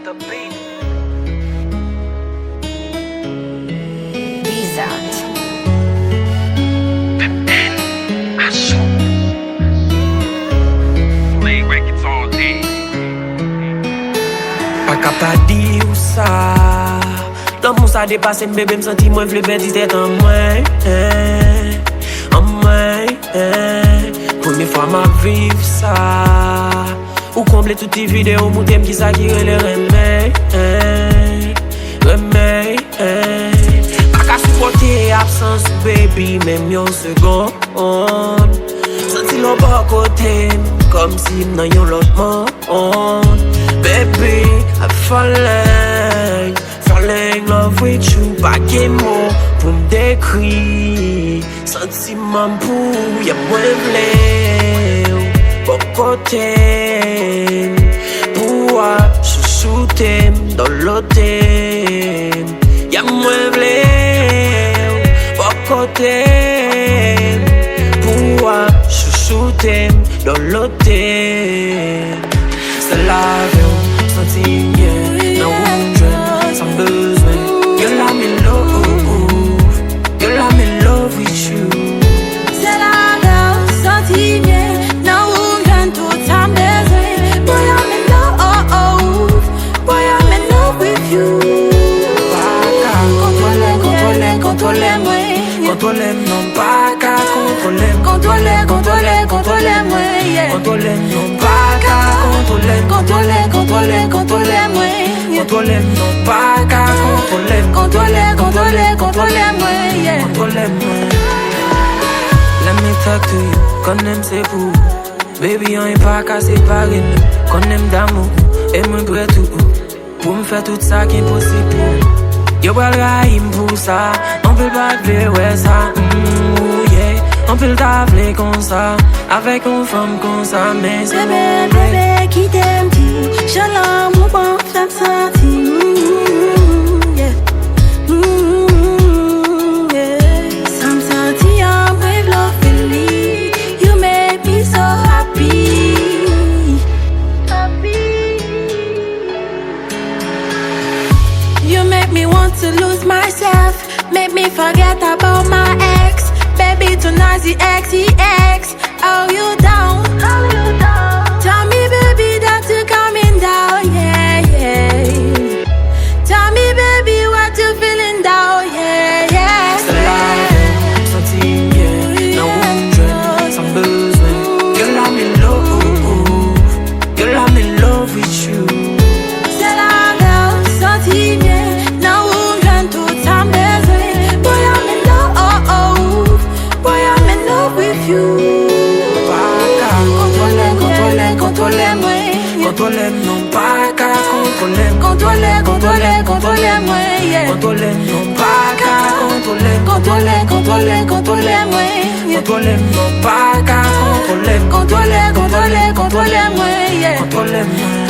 the beat. Bizarre. Play records all day. Pas capable de dire ça. Dans mon ça dépasse, bébé me senti moins vle bête tête en moi. En moi. Première fois m'a vivre ça. Ou combler toutes les vidéos, mon thème qui s'acquire les remèdes. Pas qu'à supporter absence, baby, même yon seconde. Senti l'on pas côté, comme si m'nan yon l'autre monde. Baby, I'm falling in love with you. Pas de mots pour m'décrire. Sentiment pour y'a moins v'lé. Pas côté, pour chouchouter dans l'hôtel. Y'a moins v'lé. Pas côté, pour chouchouter dans l'hôtel. C'est la vie, senti bien, dans un dream, sans besoin. Girl, I'm in love, girl, I'm in love with you. C'est la vie, senti bien, dans un dream, tout sans besoin. Boy, I'm in love, boy, I'm in love with you. Contrôlez-moi. Contrôlez, non pas qu'à contrôler. Contrôlez-moi, yeah. Contrôlez, non pas qu'à contrôler. Contrôlez-moi, yeah. Contrôlez, non pas qu'à contrôler. Contrôlez-moi, yeah. Contrôlez-moi. Let me talk to you, qu'on aime c'est pour. Baby, on est pas qu'à séparer nous. Qu'on aime d'amour, et moi prêt tout. Pour me faire tout ça qui est possible. Yo pas le pour ça, on peut pas te ouais ça, yeah. On peut le t'appeler comme ça, avec une femme comme ça, mais c'est bébé qui t'aime, je l'amour bon, j'aime sentir, yeah. Yeah. Some sentir I'm with love feeling, you make me so happy. You make me want to lose myself, make me forget about my ex. Baby, tonight's the X. Are you down? Tell me, baby, that you're coming down, yeah. Tell me, baby, what you feeling down, yeah. C'est la vie, senti bien, dans un dream, sans besoin. Girl, I'm in love with you. C'est la vie, senti bien, dans un dream, tout sans besoin. Boy, I'm in love with you. Contrôlez, non pas qu'à contrôler. Contrôlez-moi, yeah. Contrôlez, non pas qu'à contrôler. Contrôlez-moi, yeah. Contrôlez, non pas qu'à contrôler. Contrôlez-moi, yeah. Contrôlez-moi.